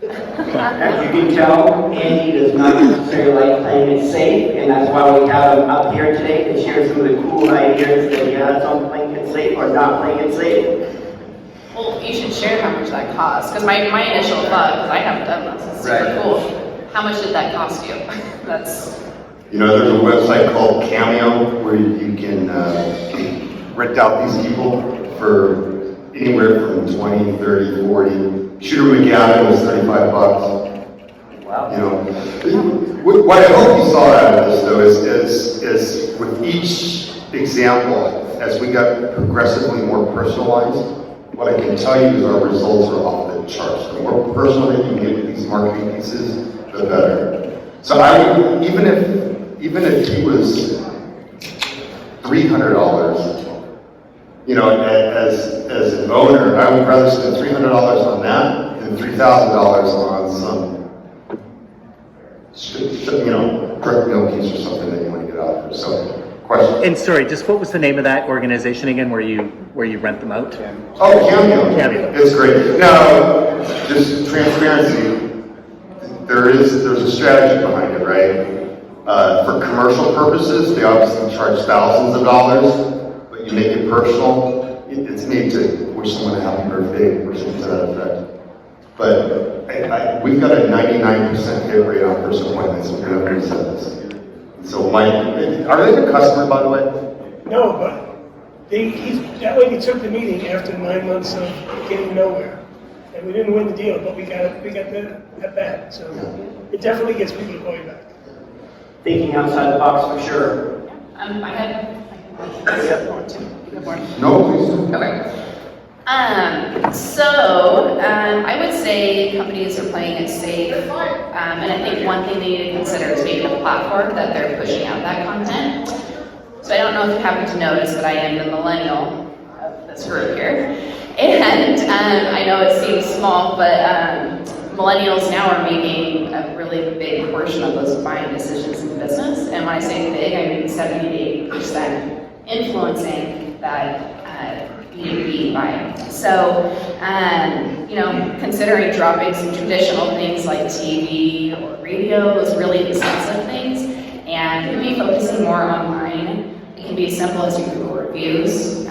As you can tell, Andy does not necessarily like playing it safe, and that's why we have him up here today to share some of the cool ideas that he has on playing it safe or not playing it safe. Well, you should share how much that costs, because my initial thought, because I haven't done this, it's super cool. How much did that cost you? That's... You know, there's a website called Cameo where you can rent out these people for anywhere from 20, 30, 40. Shooter McGavin was $35. Wow. You know, what I hope you saw out of this though is with each example, as we got progressively more personalized, what I can tell you is our results are off the charts. The more personal you can get with these marketing pieces, the better. So I would, even if he was $300, you know, as an owner, I would rather spend $300 on that than $3,000 on some, you know, direct mail piece or something that you want to get out there. So, question. And sorry, just what was the name of that organization again, where you rent them out? Oh, Cameo. Cameo. It's great. Now, just transparency. There's a strategy behind it, right? For commercial purposes, they obviously charge thousands of dollars, but you make it personal. It's made to wish someone a happy birthday or something to that effect. But we've got a 99% hit rate on first appointments. We're going to reset this. So, Mike, are they a customer, by the way? No, but that way he took the meeting after 9 months of getting nowhere. And we didn't win the deal, but we got the at bat. So it definitely gets people going back. Thinking outside the box for sure. I No, please don't. Okay. I would say companies are playing it safe, and I think one thing they need to consider is maybe the platform that they're pushing out that content. So I don't know if you happen to notice, but I am the millennial of this group here, and I know it seems small, but millennials now are making a really big portion of those buying decisions in business, and when I say big, I mean 70 to 80% influencing that B2B buying. So, you know, considering dropping some traditional things like TV or radio, those really expensive things, and maybe focusing more online. It can be as simple as your Google reviews.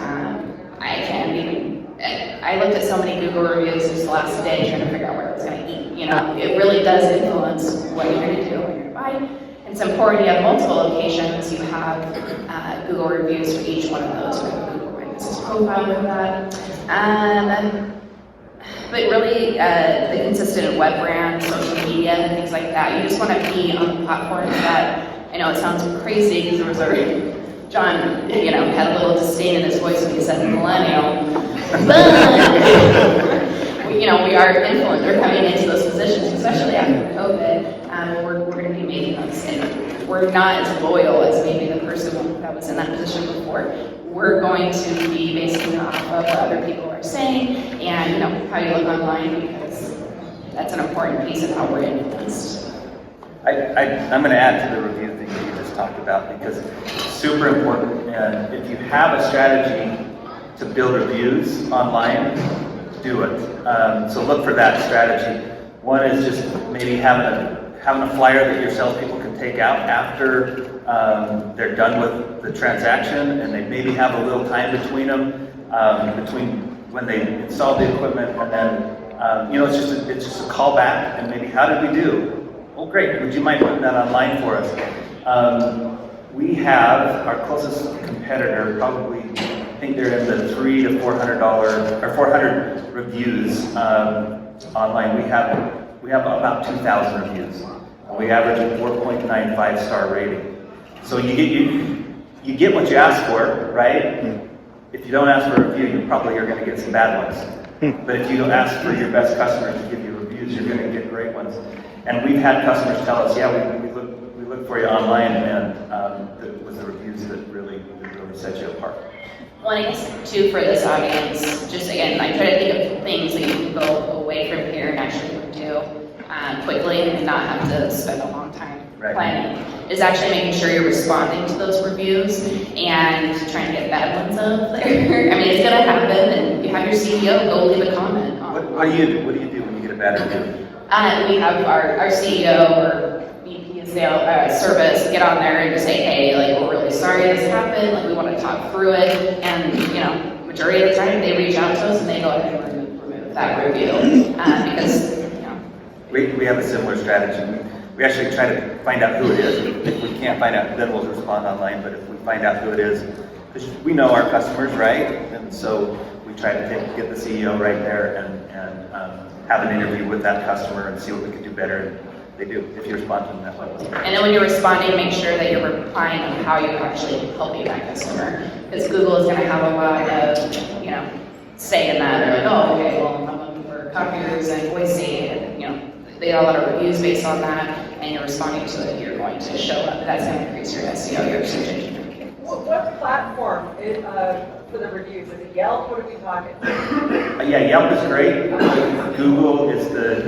I looked at so many Google reviews this last day trying to figure out where I was going to eat. You know, it really does influence what you're going to do, what you're going to buy. And it's important you have multiple locations. You have Google reviews for each one of those. You have a Google My Business profile with that. But really, the consistent web brand, social media, and things like that. You just want to be on the platforms that, I know it sounds crazy because there was John, you know, had a little disdain in his voice when he said millennial. But, you know, we are they're coming into those positions, especially after COVID. We're going to be making those, and we're not as loyal as maybe the person that was in that position before. We're going to be basing off of what other people are saying, and you know how you look online, because that's an important piece of how we're influenced. I'm going to add to the review thing that you just talked about, because it's super important. And if you have a strategy to build reviews online, do it. So look for that strategy. One is just maybe having a flyer that your salespeople can take out after they're done with the transaction, and they maybe have a little time between them, between when they install the equipment and then, you know, it's just a call back, and maybe, how did we do? Oh, great, would you mind putting that online for us? We have our closest competitor, probably, I think they're in the $300 to $400 or 400 reviews online. We have about 2,000 reviews. We average a 4.95 star rating. So you get what you ask for, right? If you don't ask for a review, you probably are going to get some bad ones. But if you don't ask for your best customers to give you reviews, you're going to get great ones. And we've had customers tell us, yeah, we looked for you online, and it was the reviews that really set you apart. Well, I guess too, for this audience, just again, I try to think of things that you can go away from here and actually do quickly and not have to spend a long time planning. Is actually making sure you're responding to those reviews and trying to get bad ones up there. I mean, it's gonna happen, and you have your CEO go leave a comment. What do you do when you get a bad review? We have our CEO or VP of service get on there and just say, hey, like, we're really sorry this happened, like, we want to talk through it, and, you know, majority of the time, they reach out to us and they go ahead and remove that review, because, you know. We have a similar strategy. We actually try to find out who it is. If we can't find out, then we'll respond online, but if we find out who it is, because we know our customers, right? And so we try to get the CEO right there and have an interview with that customer and see what we can do better. And they do, if you respond to them that way. And then when you're responding, make sure that you're replying on how you're actually helping that customer. Because Google is going to have a lot of, you know, say in that. They're like, oh, okay, well, I'm looking for copiers and Boise, and, you know, they got a lot of reviews based on that, and you're responding to it, you're going to show up. That's going to increase your SEO, your search engine ranking. What platform for the reviews? Is it Yelp? What are we talking? Yeah, Yelp is great. Google is the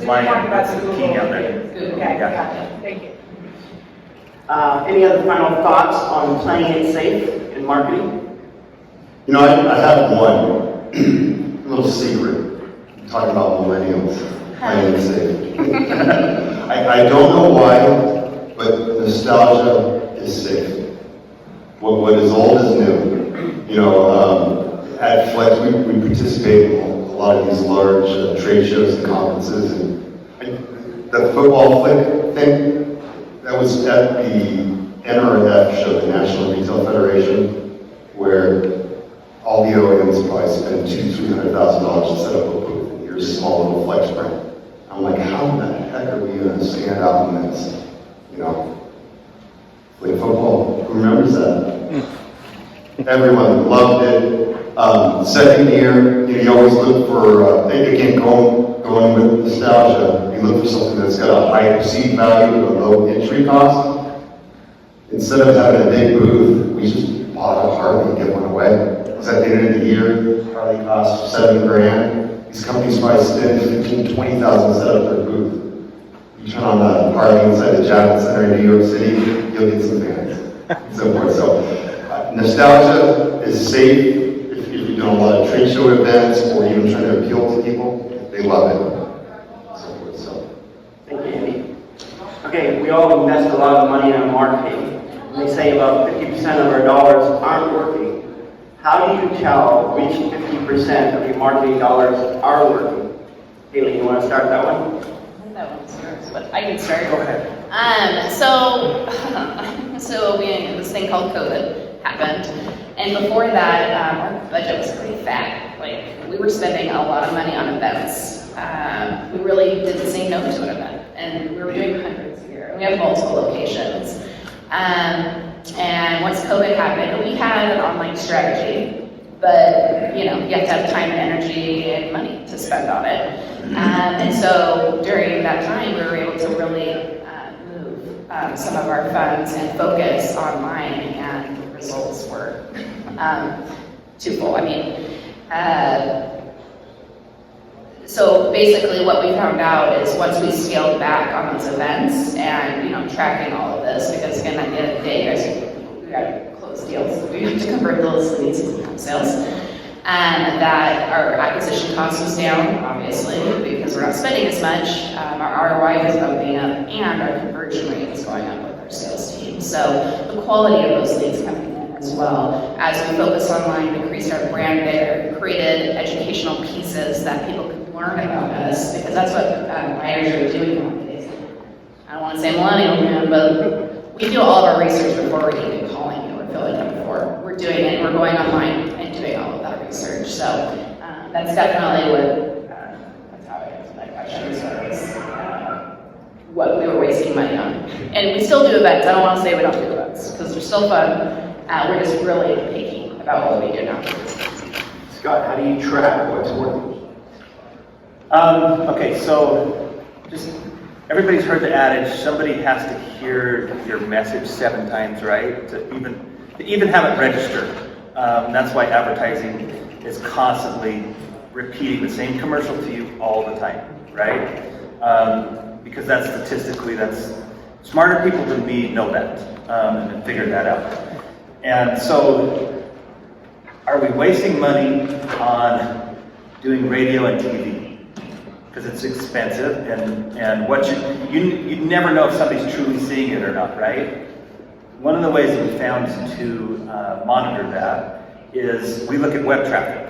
client that's the king out there. Okay, Yeah. got it. Thank you. Any other final thoughts on playing it safe in marketing? You know, I have one little secret, talking about millennials playing it safe. I don't know why, but nostalgia is safe. What is old is new. You know, at Flex, we participate in a lot of these large trade shows and conferences, and the football flick thing, that was at the NRF show, the National Retail Federation, where all the OEMs probably spend $200,000-$300,000 to set up a booth in your small little Flex brand. I'm like, how in the heck are we going to stand out in this? You know, playing football, who remembers that? Everyone loved it. Second year, you always look for, again, going with nostalgia, you look for something that's got a high perceived value and a low entry cost. Instead of having a big booth, we just bought a Harley and get one away. Because at the end of the year, Harley costs $7,000. These companies probably spend $15,000 to $20,000 to set up their booth. You turn on the Harley inside the Javits Center in New York City, you'll get some fans. And so forth. So, nostalgia is safe if you're doing a lot of trade show events or even trying to appeal to people. They love it. So forth. So. Thank you, Andy. Okay, we all invest a lot of money in our marketing. And they say about 50% of our dollars aren't working. How do you tell which 50% of your marketing dollars are working? Haley, you want to start that one? That one's yours, but I can start. Go ahead. So we had this thing called COVID happened, and before that, our budget was pretty fat. Like, we were spending a lot of money on events. We really didn't say no to an event, and we were doing hundreds a year. We have multiple locations. And once COVID happened, we had an online strategy, but you know, you have to have time and energy and money to spend on it. And so during that time, we were able to really move some of our funds and focus online, and the results were twofold. I mean, so basically what we found out is once we scaled back on those events and, you know, tracking all of this, because again, at the end of the day, guys, we got to close deals. We have to convert those leads into sales. And that our acquisition cost was down, obviously, because we're not spending as much. Our ROI is bumping up, and our conversion rate is going up with our sales team. So the quality of those leads coming in as well. As we focus online, increased our brand there, created educational pieces that people can learn about us, because that's what buyers are doing nowadays. I don't want to say millennial, man, but we do all of our research before we're even calling you or filling out before. We're doing it, we're going online and doing all of that research. So that's definitely what, that's how I answer that question, as far as what we were wasting money on. And we still do events. I don't want to say we don't do events, because they're still fun. We're just really picky about what we do now. Scott, how do you track what's working? Okay, so just everybody's heard the adage, somebody has to hear your message 7 times, right? To even have it register. That's why advertising is constantly repeating the same commercial to you all the time, right? Because that's statistically, that's smarter people than me know that and figure that out. And so, are we wasting money on doing radio and TV? because it's expensive, and what you never know if somebody's truly seeing it or not, right? One of the ways that we found to monitor that is we look at web traffic,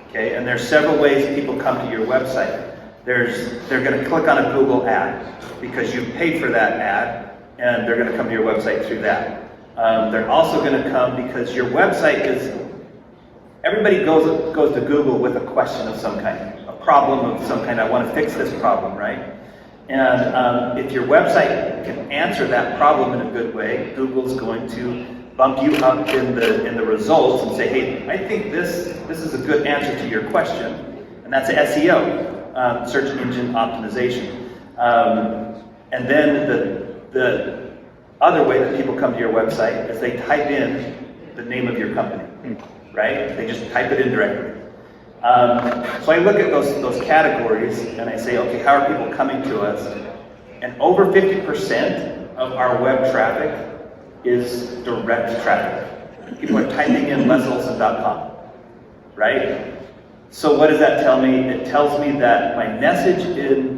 okay? And there's several ways people come to your website. They're going to click on a Google ad because you've paid for that ad, and they're going to come to your website through that. They're also going to come because your website is, everybody goes to Google with a question of some kind, a problem of some kind. I want to fix this problem, right? And if your website can answer that problem in a good way, Google's going to bump you up in the results and say, hey, I think this is a good answer to your question, and that's SEO, search engine optimization. And then the other way that people come to your website is they type in the name of your company, right? They just type it in directly. So I look at those categories and I say, okay, how are people coming to us? And over 50% of our web traffic is direct traffic. People are typing in lesolson.com, right? So what does that tell me? It tells me that my message in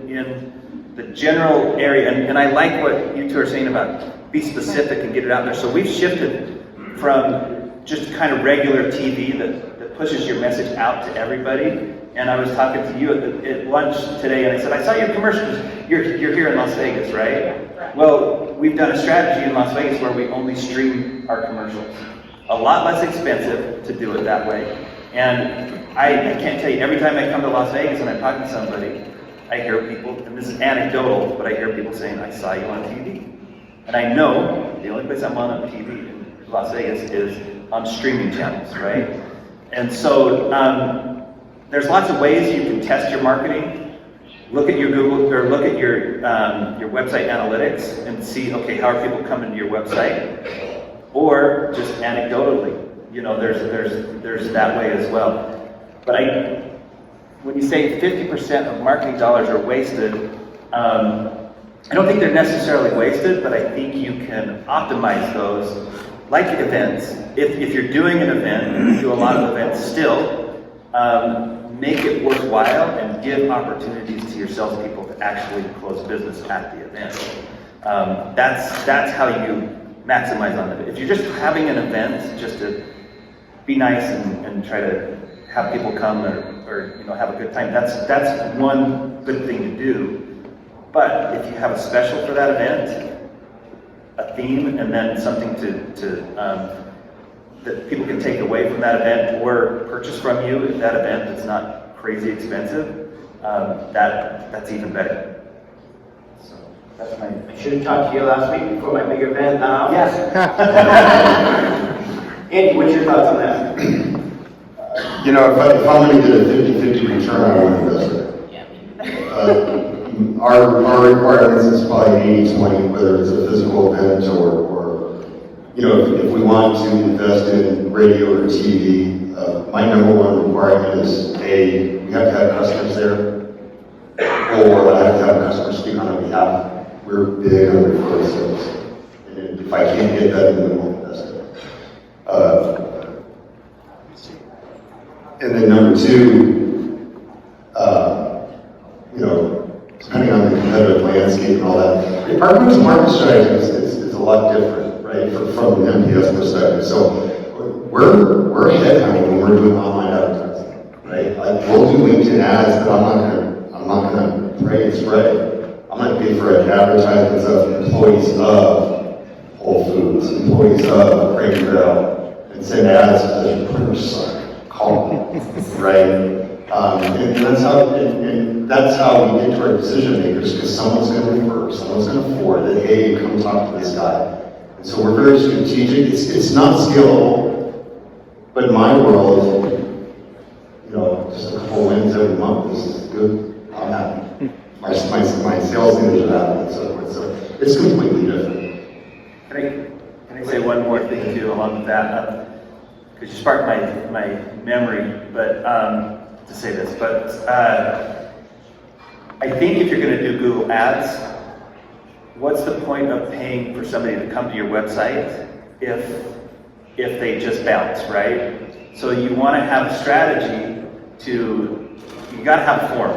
the general area, and I like what you two are saying about be specific and get it out there. So we've shifted from just kind of regular TV that pushes your message out to everybody. And I was talking to you at lunch today, and I said, I saw your commercials. You're here in Las Vegas, right? Well, we've done a strategy in Las Vegas where we only stream our commercials. A lot less expensive to do it that way. And I can't tell you, every time I come to Las Vegas and I'm talking to somebody, I hear people, and this is anecdotal, but I hear people saying, I saw you on TV. And I know the only place I'm on TV in Las Vegas is on streaming channels, right? And so there's lots of ways you can test your marketing. Look at your Google, or look at your website analytics and see, okay, how are people coming to your website? Or just anecdotally, you know, there's that way as well. But when you say 50% of marketing dollars are wasted, I don't think they're necessarily wasted, but I think you can optimize those, like events. If you're doing an event, and you do a lot of events still, make it worthwhile and give opportunities to your salespeople to actually close business at the event. That's how you maximize on it. If you're just having an event just to be nice and try to have people come or you know, have a good time, that's one good thing to do. But if you have a special for that event, a theme, and then something that people can take away from that event or purchase from you at that event that's not crazy expensive, that's even better. So that's my. I should have talked to you last week before my big event now. Yes. Andy, what's your thoughts on that? You know, if I'm going to get a 50-50 return on my investment, Yeah. Our requirements is probably 80-20, whether it's a physical event or you know, if we want to invest in radio or TV, my number one requirement is we have to have customers there, or I have to have a customer speak on our behalf. We're big on referral sales, and if I can't get that, then we won't invest in it. And then number two, you know, depending on the competitive landscape and all that, our market strategy is a lot different, right, from an MPS perspective. So we're headhunting when we're doing online advertising, right? Like we'll do LinkedIn ads, but I'm not gonna pray and spray. I'm gonna pay for advertisements of employees of Whole Foods, employees of Cracker Barrel, and send ads to the printers suck, call me, right? And that's how we get to our decision makers, because someone's going to refer, someone's going to forward that, hey, come talk to this guy. And so we're very strategic. It's not scalable, but in my world, you know, just a couple wins every month is good. I'm happy. My sales leaders are happy and so forth. So it's completely different. Can I say one more thing too along with that? Because you sparked my memory, but to say this, but I think if you're going to do Google Ads, what's the point of paying for somebody to come to your website if they just bounce, right? So you want to have a strategy you got to have a form.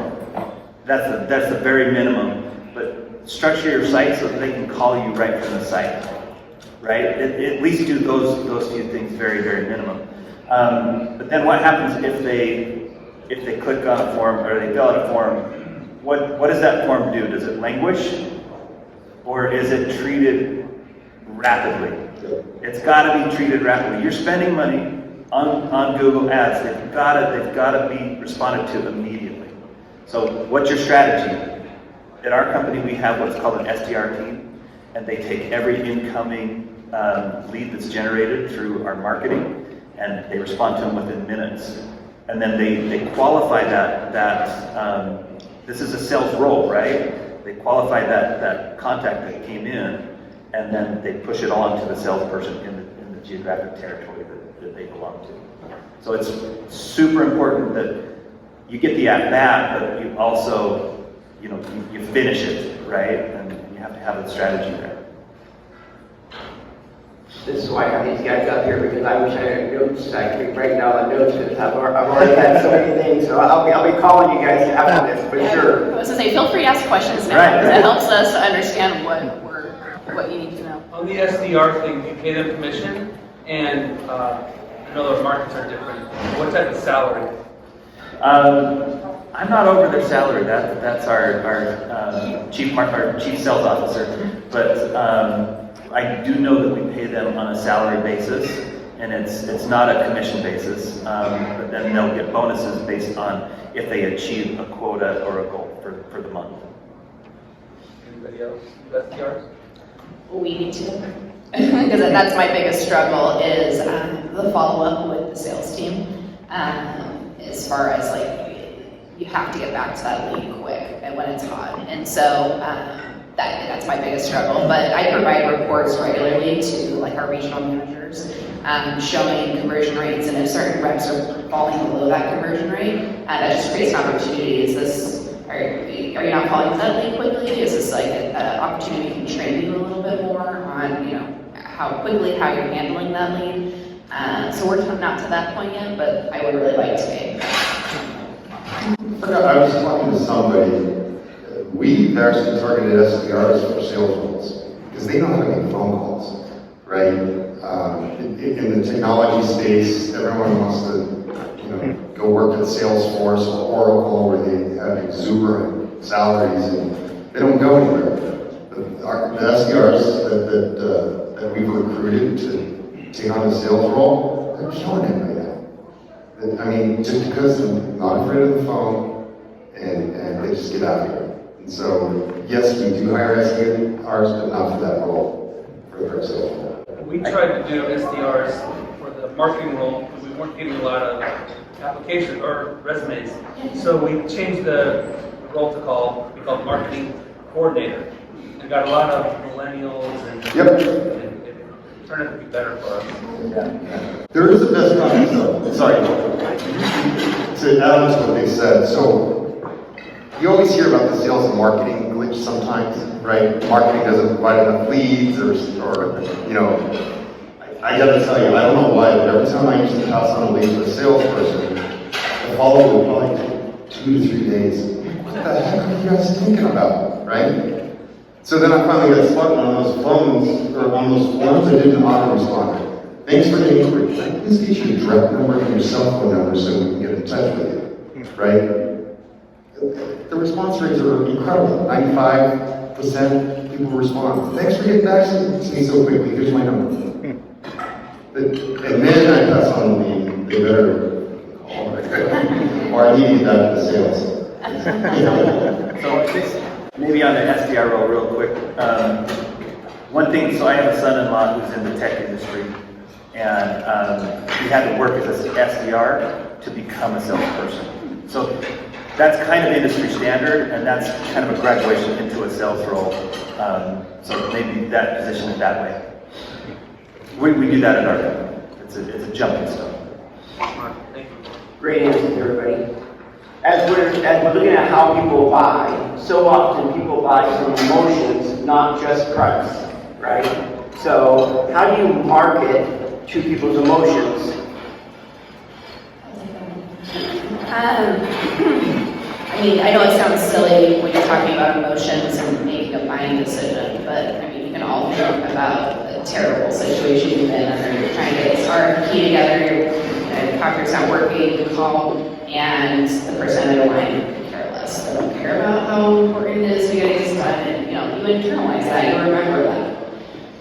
That's the very minimum. But structure your site so that they can call you right from the site, right? At least do those two things very, very minimum. But then what happens if they click on a form or they fill out a form? What does that form do? Does it languish, or is it treated rapidly? It's got to be treated rapidly. You're spending money on Google Ads. They've got to be responded to immediately. So what's your strategy? At our company, we have what's called an SDR team, and they take every incoming lead that's generated through our marketing, and they respond to them within minutes. And then they qualify that this is a sales role, right? They qualify that contact that came in, and then they push it on to the salesperson in the geographic territory that they belong to. So it's super important that you get the at-bat, but you also, you finish it, right? And you have to have a strategy there. This is why I have these guys up here, because I wish I had notes, I could write down the notes, because I've already had so many things, so I'll be calling you guys after this, for sure. I was gonna say, feel free to ask questions now, Right, because right. it helps us to understand what you need to know. On the SDR thing, you pay them commission, and I know the markets are different. What type of salary? I'm not over their salary. That's our chief sales officer. But I do know that we pay them on a salary basis, and it's not a commission basis. But then they'll get bonuses based on if they achieve a quota or a goal for the month. Anybody else? SDRs? We need to, because that's my biggest struggle is the follow-up with the sales team. As far as you have to get back to that lead quick and when it's hot. And so that's my biggest struggle. But I provide reports regularly to our regional managers showing conversion rates, and if certain reps are falling below that conversion rate, that just creates an opportunity. Are you not falling to that lead quickly? Is this an opportunity we can train you a little bit more on how you're handling that lead? So we're not to that point yet, but I would really like to be. I was talking to somebody, we've actually targeted SDRs for sales roles, because they don't have any phone calls, right? In the technology space, everyone wants to, go work at Salesforce or Oracle, where they have exuberant salaries, and they don't go anywhere. The SDRs that we've recruited to take on the sales role, they're killing it right now. I mean, just because they're not afraid of the phone, and they just get out of here. And so, yes, we do hire SDRs, but not for that role, for the sales role. We tried to do SDRs for the marketing role because we weren't getting a lot of applications or resumes. So we changed the role to we called marketing coordinator, and got a lot of millennials, and it turned out to be better for us. Yeah. There is a best practice though. Sorry. To add on to what they said, so you always hear about the sales and marketing glitch sometimes, right? Marketing doesn't provide enough leads, or I gotta tell you, I don't know why, but every time I used to pass on a lead to a salesperson, the follow-up would probably take 2 to 3 days. What the heck are you guys thinking about, right? So then I finally got stuck on those phones, or on those forms. I didn't auto-respond. Thanks for the inquiry. Can I please get your direct number and your cell phone number so we can get in touch with you, right? The response rates are incredible. 95% people respond. Thanks for getting back to me so quickly. Here's my number. And then I pass on the lead. They better call me. Or I need to get back to the sales. So maybe on the SDR role real quick. One thing, so I have a son-in-law who's in the tech industry, and he had to work as an SDR to become a salesperson. So that's kind of industry standard, and that's kind of a graduation into a sales role. So maybe that position is that way. We do that in our company. It's a jumping stone. Thank you. Great answers, everybody. As we're looking at how people buy, so often people buy from emotions, not just price, right? So how do you market to people's emotions? I mean, I know it sounds silly when you're talking about emotions and making a buying decision, but I mean, you can all think about a terrible situation you've been under. You're trying to get this RFP together, your computer's not working, you call, and the person on the line could care less. They don't care about how important it is to get this done, and you internalize that, you remember that.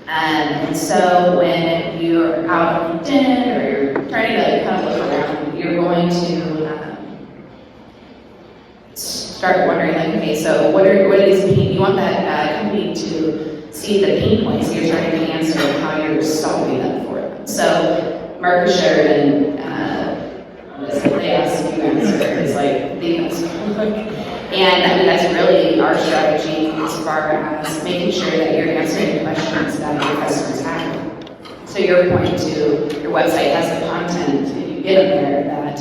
And so when you're out on LinkedIn or you're trying to kind of look around, you're going to start wondering, like, okay, so what are these pain? You want that company to see the pain points you're trying to answer and how you're solving them for them. So Marcus Sheridan, they ask you answer is like the answer. And I mean, that's really our strategy as far as making sure that you're answering questions that your customers have. So your point to your website has the content, if you get in there, that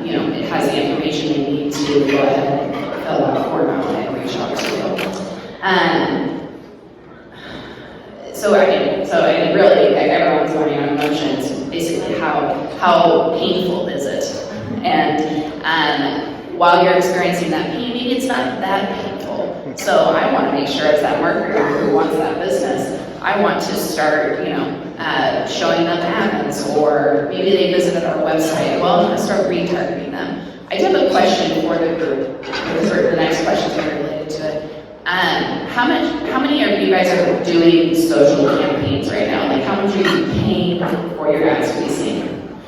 it has the information you need to go ahead and fill out a form out and reach out to you. So really, like, everyone's running on emotions. Basically, how painful is it? And while you're experiencing that pain, maybe it's not that painful. So I want to make sure as that marketer who wants that business, I want to start, showing them ads, or maybe they visited our website. Well, I'm going to start retargeting them. I do have a question for the group, because the next questions are related to it. How many of you guys are doing social campaigns right now? Like, how much are you paying for your ads to be seen?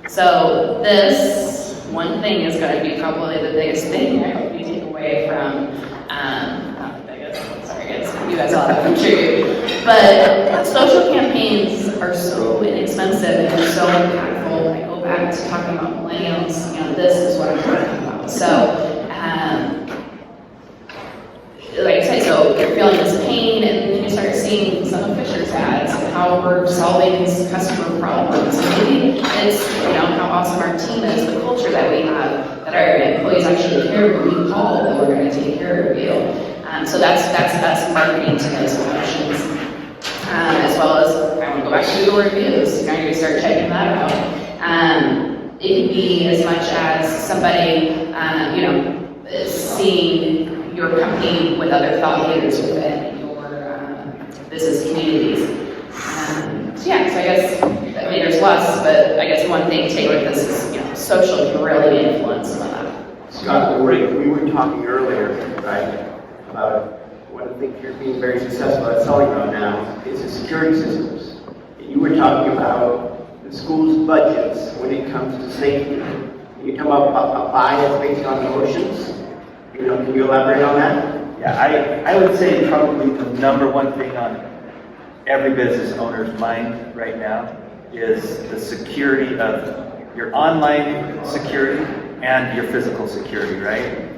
So this one thing is going to be probably the biggest thing I hope you take away from, not the biggest, sorry guys, you guys all have contributed. But social campaigns are so inexpensive and so impactful. I go back to talking about millennials, this is what I'm talking about. So, like I said, so you're feeling this pain, and then you start seeing some of Fisher's ads, how we're solving these customer problems. Maybe it's, how awesome our team is, the culture that we have, that our employees actually care when we call, that we're going to take care of you. So that's us marketing to those emotions. As well as, I want to go back to Google reviews. Now you start checking that out. It can be as much as somebody, seeing your company with other thought leaders within your business communities. So I guess, there's lots, but I guess one thing to take with this is, social can really influence some of that. Scott, we were talking earlier, right, about one of the things you're being very successful at selling right now is the security systems. You were talking about the school's budgets when it comes to safety. You talk about a bias based on emotions. Can you elaborate on that? Yeah, I would say probably the number one thing on every business owner's mind right now is the security of your online security and your physical security, right?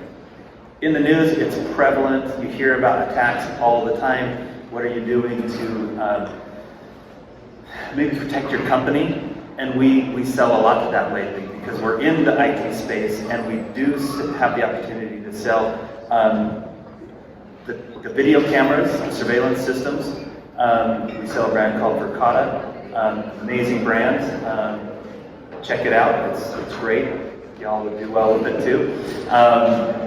In the news, it's prevalent. You hear about attacks all the time. What are you doing to maybe protect your company? And we sell a lot of that lately because we're in the IT space, and we do have the opportunity to sell the video cameras, the surveillance systems. We sell a brand called Verkada, amazing brand. Check it out, it's great. Y'all would do well with it too.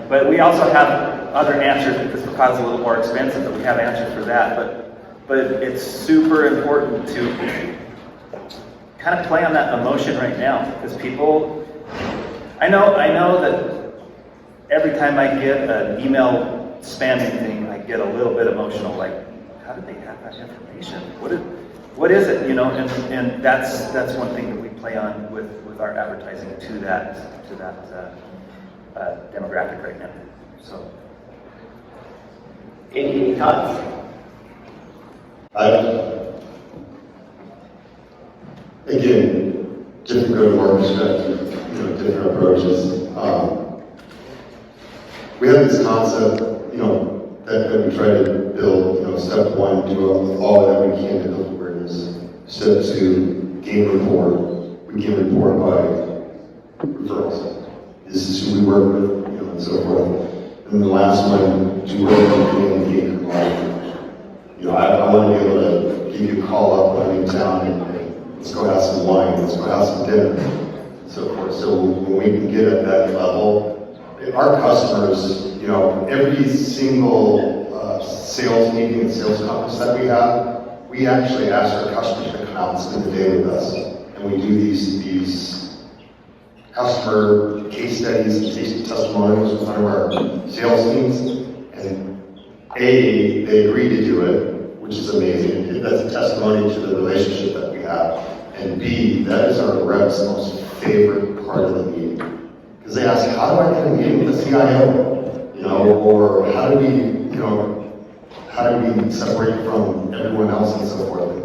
But we also have other answers because Verkada's a little more expensive, but we have answers for that. But it's super important to kind of play on that emotion right now, because people, I know that every time I get an email spamming thing, I get a little bit emotional, like, how did they have that information? What is it, and that's one thing that we play on with our advertising to that demographic right now. So, Any thoughts? Again, different go-to-market strategy, different approaches. We have this concept, that we try to build, step one, do all that we can to build awareness. Step two, gain rapport. We gain rapport by referrals. This is who we work with, and so forth. And the last one, do what we can to gain compliance. I want to be able to give you a call up when I'm in town and let's go have some wine, let's go have some dinner, and so forth. So when we can get at that level, our customers, you know, every single sales meeting and sales conference that we actually ask our customers to come out and spend the day with us. And we do these customer case studies and case testimonials in front of our sales teams. And A, they agree to do it, which is amazing. That's a testimony to the relationship that we have. And B, that is our reps' most favorite part of the meeting. Because they ask, how do I get a meeting with the CIO? You know, or how do we, you know, how do we separate from everyone else and so forth? And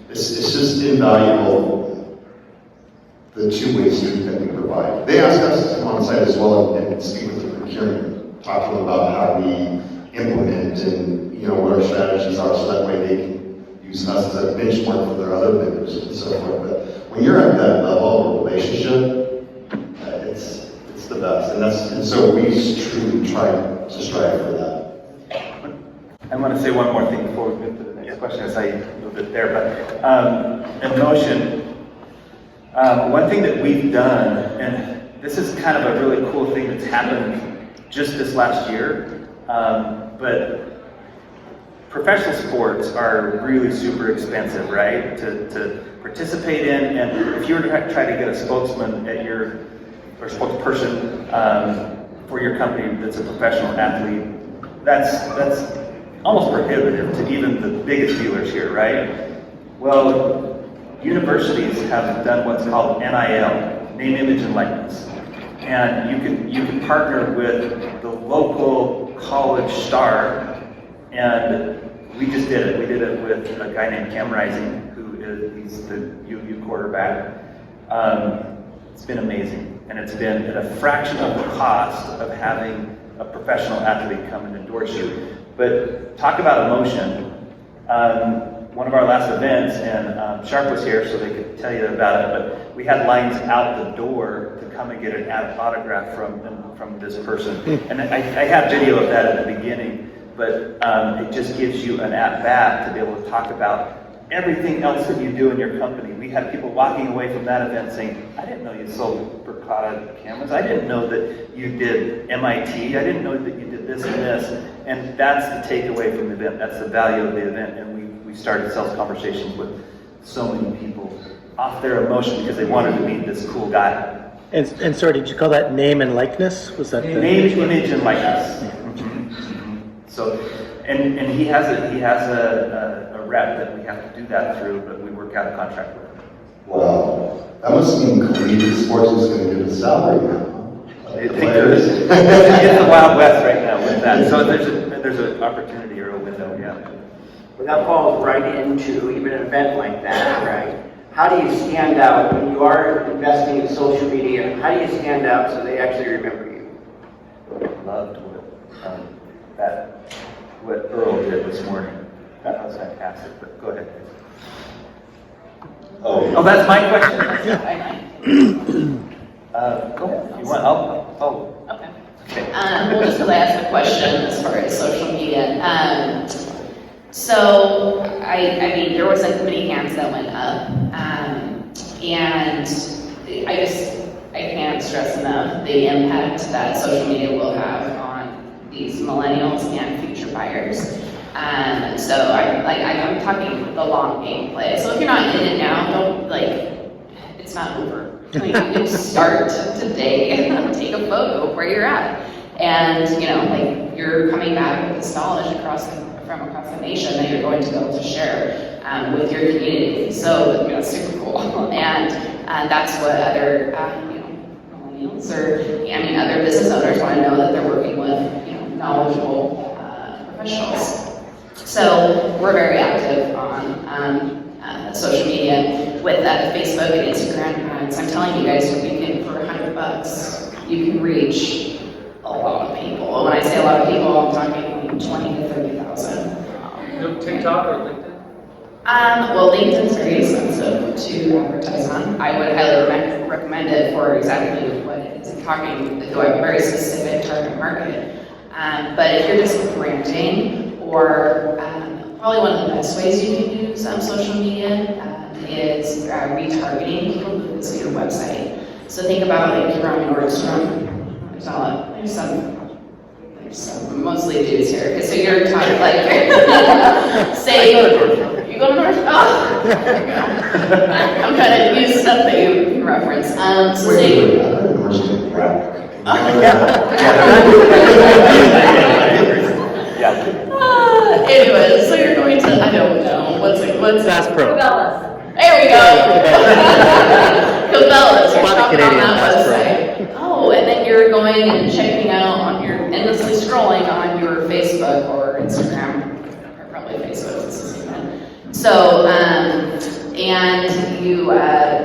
it's just invaluable, the two-way street that we provide. They ask us to come on site as well and speak with the procurement, talk to them about how we implement and, you know, what our strategies are, so that way they can use us as a benchmark for their other vendors and so forth. But when you're at that level of relationship, it's the best. And so we truly try to strive for that. I want to say one more thing before we move to the next question, as I move it there, but in Notion, one thing that we've done, and this is kind of a really cool thing that's happened just this last year, but professional sports are really super expensive, right, to participate in, and if you were to try to get a spokesman at your, or spokesperson for your company that's a professional athlete, that's almost prohibitive to even the biggest dealers here, right? Well, universities have done what's called NIL, name, image, and likeness. And you can partner with the local college star, and we just did it. We did it with a guy named Cam Rising, who he's the UU quarterback. It's been amazing, and it's been at a fraction of the cost of having a professional athlete come and endorse you. But talk about emotion. One of our last events, and Sharp was here so they could tell you about it, but we had lines out the door to come and get an autograph from this person. And I had video of that at the beginning, but it just gives you an at-bat to be able to talk about everything else that you do in your company. We had people walking away from that event saying, I didn't know you sold Verkada cameras. I didn't know that you did MIT. I didn't know that you did this and this. And that's the takeaway from the event. That's the value of the event. And we started sales conversations with so many people off their emotion because they wanted to meet this cool guy. And sorry, did you call that name and likeness? Was that the Name, image, and likeness. So, and he has a rep that we have to do that through, but we work out a contract with him. Wow, that must mean collegiate sports is going to get a salary now. It's the Wild West right now with that. So there's an opportunity or a window, yeah. Well, that falls right into even an event like that, right? How do you stand out when you are investing in social media? How do you stand out so they actually remember you? Loved what Earl did this morning. That was fantastic, but go ahead. Oh, that's my question. Go ahead. You want? I'll. Okay. Well, just because I asked the question as far as social media. So, I mean, there was like many hands that went up. And I can't stress enough the impact that social media will have on these millennials and future buyers. So I'm talking the long game play. So if you're not in it now, don't it's not over. You can start today, take a photo of where you're at. And you're coming back with this knowledge from across the nation that you're going to be able to share with your community. So it's super cool. And that's what other millennials or other business owners want to know, that they're working with knowledgeable professionals. So we're very active on social media with Facebook and Instagram ads. I'm telling you guys, for $100, you can reach a lot of people. When I say a lot of people, I'm talking 20 to 30,000. TikTok or LinkedIn? Well, LinkedIn's very expensive to advertise on. I would highly recommend it for exactly what it is. I'm talking to a very specific target market. But if you're just branding, or probably one of the best ways you can use social media is retargeting people who visit your website. So think about like you're on Nordstrom. There's some mostly dudes here. Okay, so you're talking like, say, you go to Nordstrom. Oh, I'm trying to use stuff that you can reference. So say, anyways, so you're going to, I don't know, what's Bass Pro. Cabela's. There we go. Cabela's, you're Spot shopping on Canadian, that Bass Pro. website. Oh, and then you're going and checking out on your, endlessly scrolling on your Facebook or Instagram, or probably Facebook, this is even. So, and you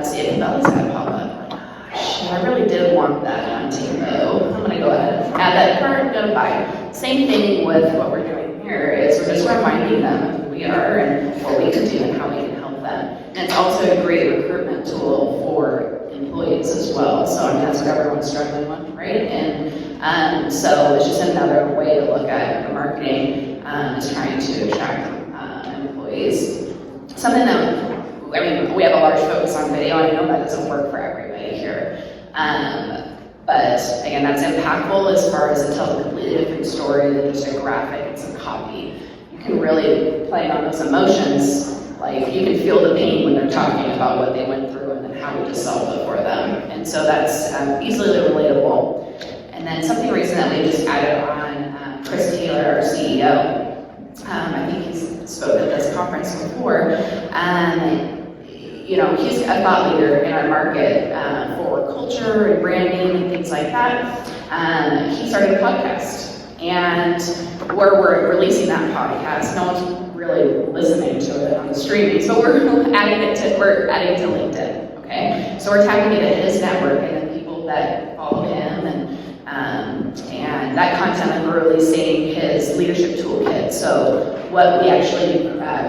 see a Cabela's ad pop up. Shit, I really did want that on Timo. I'm gonna go ahead and add that cart, go to buy. Same thing with what we're doing here, is we're just reminding them of who we are and what we can do and how we can help them. And it's also a great recruitment tool for employees as well. So I mean, that's what everyone's struggling with, right? And so it's just another way to look at the marketing, is trying to attract employees. Something that, I mean, we have a large focus on video, and I know that doesn't work for everybody here. But again, that's impactful as far as it tells a completely different story than just a graphic and some copy. You can really play on those emotions. Like, you can feel the pain when they're talking about what they went through and then how we just solved it for them. And so that's easily relatable. And then something recent that we just added on, Chris Taylor, our CEO, I think he's spoken at this conference before. You know, he's a thought leader in our market for culture and branding and things like that. He started a podcast, and where we're releasing that podcast, no one's really listening to it on the streaming, so we're adding it to LinkedIn. Okay, so we're tagging it in his network and then people that follow him, and that content, and we're releasing his leadership toolkit. So what we actually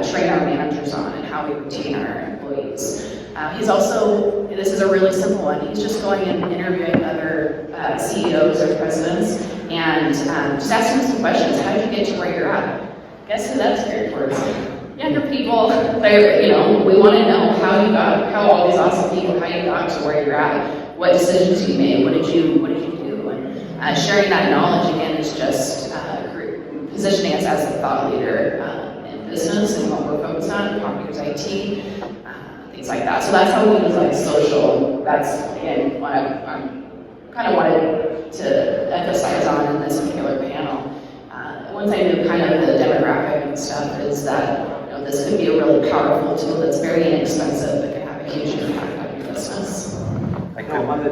train our managers on and how we retain our employees. He's also, this is a really simple one, he's just going and interviewing other CEOs or presidents and just asking them some questions. How did you get to where you're at? Guess who that's geared towards? Younger people. They're, you know, we want to know how all these awesome people, how you got to where you're at, what decisions you made, what did you do, and sharing that knowledge again is just positioning us as a thought leader in business and what we're focused on, computers, IT, things like that. So that's how we use like social. That's again what I'm kind of wanted to emphasize on in this particular panel. Once I knew kind of the demographic and stuff, is that this could be a really powerful tool that's very inexpensive but can have a huge impact on your business. On the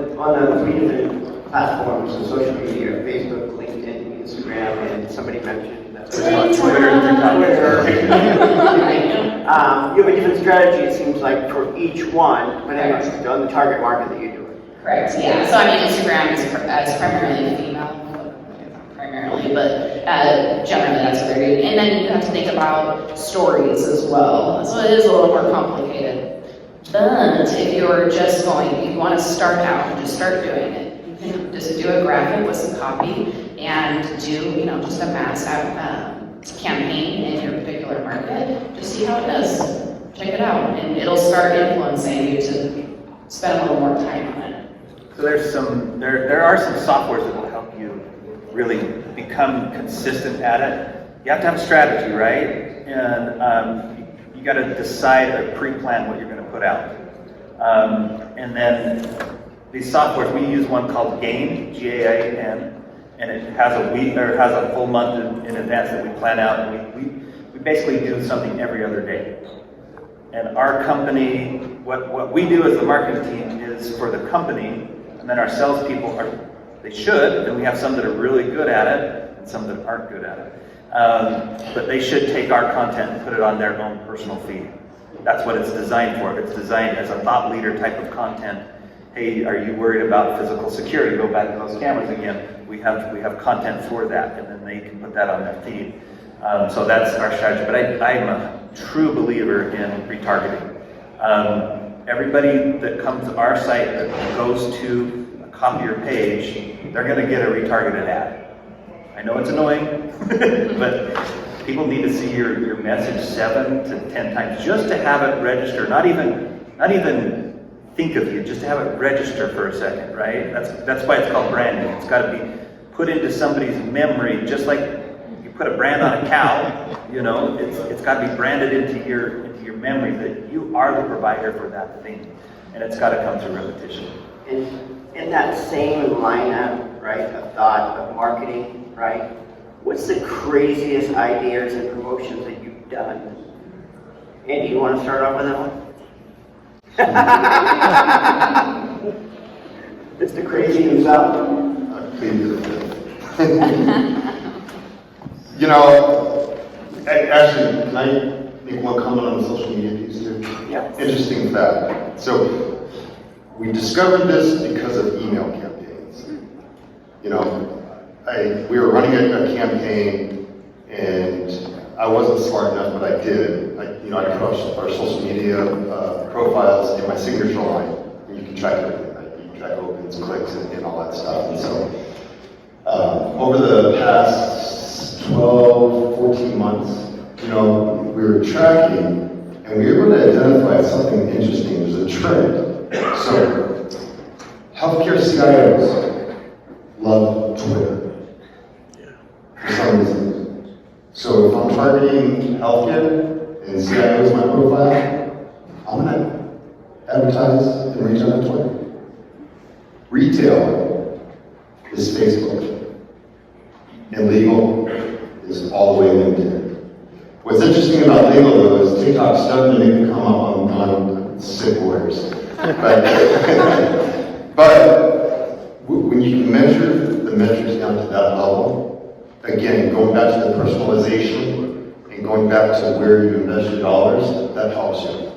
3 different platforms of social media, Facebook, LinkedIn, Instagram, and somebody mentioned that. Twitter and You have a different strategy, it seems like, for each one, but anyway, on the target market that you do. Correct, yeah. So I mean, Instagram is primarily female, but generally that's what they're doing. And then you have to think about stories as well. So it is a little more complicated. But if you're just if you want to start out and just start doing it, you can just do a graphic with some copy and do, just a mass campaign in your particular market. Just see how it does. Check it out, and it'll start influencing you to spend a little more time on it. So there are some softwares that will help you really become consistent at it. You have to have a strategy, right? And you got to decide or pre-plan what you're going to put out. And then these softwares, we use one called GAIN, G-A-I-N, and it has a full month in advance that we plan out, and we basically do something every other day. And our company, what we do as the marketing team is for the company, and then our salespeople they should, and we have some that are really good at it, and some that aren't good at it. But they should take our content and put it on their own personal feed. That's what it's designed for. It's designed as a thought leader type of content. Hey, are you worried about physical security? Go back to those cameras again. We have content for that, and then they can put that on their feed. So that's our strategy. But I'm a true believer in retargeting. Everybody that comes to our site that goes to a copier page, they're going to get a retargeted ad. I know it's annoying, but people need to see your message 7 to 10 times just to have it register. Not even think of you, just to have it register for a second, right? That's why it's called branding. It's got to be put into somebody's memory, just like you put a brand on a cow. You know, it's got to be branded into your memory that you are the provider for that thing, and it's got to come through repetition. In that same lineup, right, of thought of marketing, right? What's the craziest ideas and promotions that you've done? Andy, you want to start off with that one? Mr. Crazy himself. You know, actually, can I make one comment on the social media piece too? Yeah. Interesting fact. So, we discovered this because of email campaigns. You know, we were running a campaign, and I wasn't smart enough, but I did. I put our social media profiles in my signature line, and you can track everything. Right? You can track opens, clicks, and all that stuff. And so, over the past 12, 14 months, you know, we were tracking, and we were able to identify something interesting. There's a trend. So, healthcare CIOs love Twitter for some reason. So if I'm targeting healthcare and CIO is my profile, I'm gonna advertise and reach out to Twitter. Retail is Facebook, and legal is all the way LinkedIn. What's interesting about legal though is TikTok's starting to make it come up on sick lawyers. But when you can measure the metrics down to that level, again, going back to the personalization and going back to where you invest your dollars, that helps you.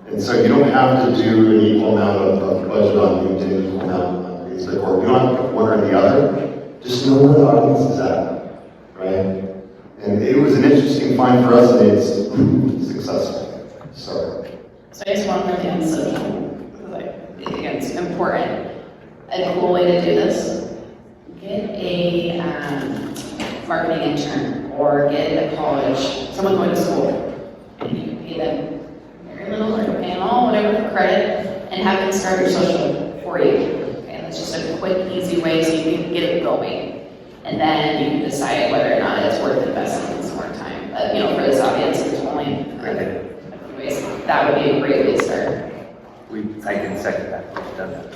And so you don't have to do an equal amount of budget on LinkedIn, equal amount on Facebook, or you don't have to pick one or the other. Just know where the audience is at, right? And it was an interesting find for us, and it's successful. So I just want to bring in social. I think it's important. A cool way to do this, get a marketing intern or get a college, someone going to school, and you can pay them very little or pay them all, whatever for credit, and have them start your social for you. Okay, that's just a quick, easy way so you can get it going. And then you can decide whether or not it's worth investing some more time. But, you know, for this audience, there's only a few ways. That would be a great way to start. I can second that. We've done that.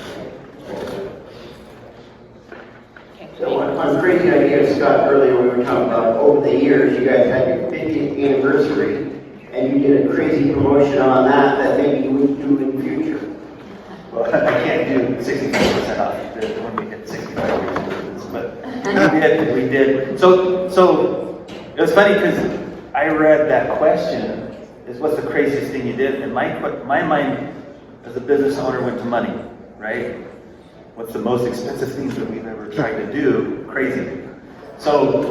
So on crazy ideas, Scott, earlier we were talking about over the years, you guys had your 50th anniversary, and you did a crazy promotion on that maybe you wouldn't do in the future. Well, I can't do 65% off when we hit 65 years of business, but we did. So it was funny because I read that question, is what's the craziest thing you did? And my mind as a business owner went to money, right? What's the most expensive things that we've ever tried to do? Crazy. So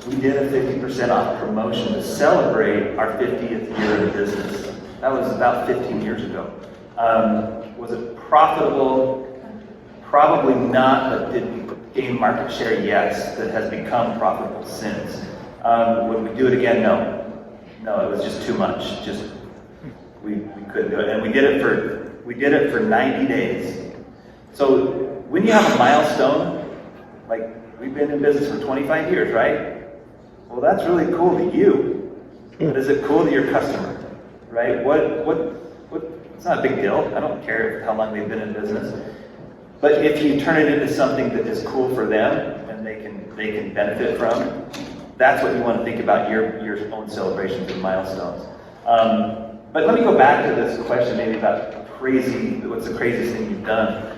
we did a 50% off promotion to celebrate our 50th year in business. That was about 15 years ago. Was it profitable? Probably not, but did we gain market share? Yes. That has become profitable since. Would we do it again? No. No, it was just too much. We couldn't do it, and we did it for 90 days. So when you have a milestone, like we've been in business for 25 years, right? Well, that's really cool to you, but is it cool to your customer, right? It's not a big deal. I don't care how long they've been in business. But if you turn it into something that is cool for them and they can benefit from, that's what you want to think about your own celebrations and milestones. But let me go back to this question maybe about what's the craziest thing you've done?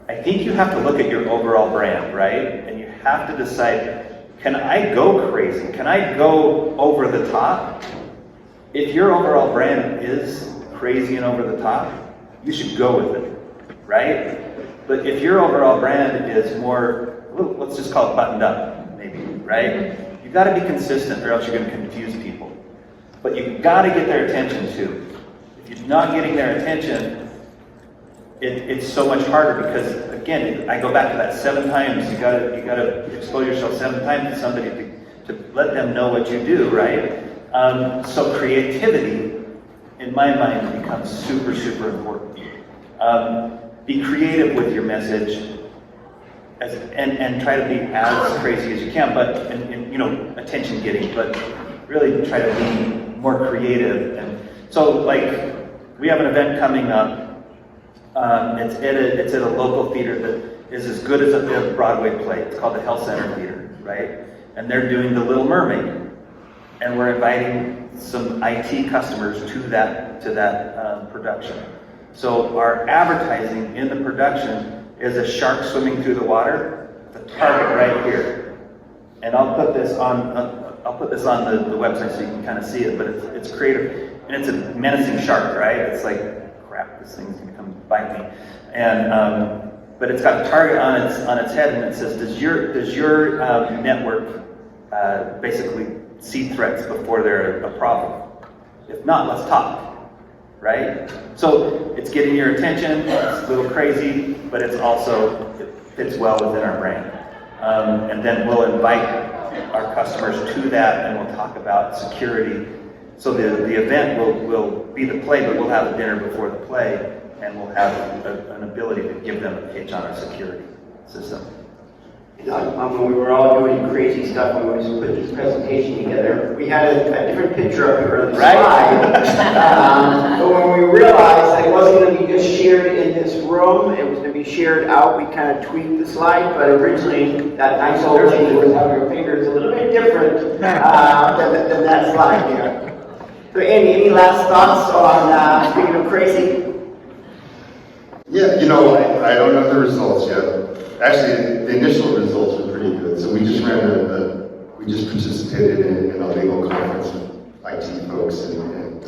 I think you have to look at your overall brand, right? And you have to decide, can I go crazy? Can I go over the top? If your overall brand is crazy and over the top, you should go with it, right? But if your overall brand is more, let's just call it buttoned up, maybe, right? You got to be consistent or else you're going to confuse people. But you've got to get their attention too. If you're not getting their attention, it's so much harder because, again, I go back to that 7 times. You gotta expose yourself 7 times to somebody to let them know what you do, right? So creativity in my mind, becomes super, super important. Be creative with your message, and try to be as crazy as you can, but and attention getting, but really try to be more creative. And so, like, we have an event coming up. It's at a local theater that is as good as a Broadway play. It's called the Health Center Theater, right? And they're doing The Little Mermaid, and we're inviting some IT customers to that production. So our advertising in the production is a shark swimming through the water, the target right here. And I'll put this on the website so you can kind of see it, but it's creative, and it's a menacing shark, right? It's like, crap, this thing's gonna come bite me. And but it's got a target on its head, and it says, does your network basically see threats before they're a problem? If not, let's talk. Right? So it's getting your attention, it's a little crazy, but it fits well within our brand. And then we'll invite our customers to that, and we'll talk about security. So the event will be the play, but we'll have a dinner before the play, and we'll have an ability to give them a pitch on our security system. When we were all doing crazy stuff, we always put this presentation together. We had a different picture up here on the slide. But when we realized that it wasn't going to be just shared in this room, it was going to be shared out, we kind of tweaked the slide. But originally, that nice old lady with having her fingers a little bit different than that slide here. So Andy, any last thoughts on speaking of crazy? Yeah, I don't know the results yet. Actually, the initial results were pretty good. So we just we just participated in a legal conference with IT folks and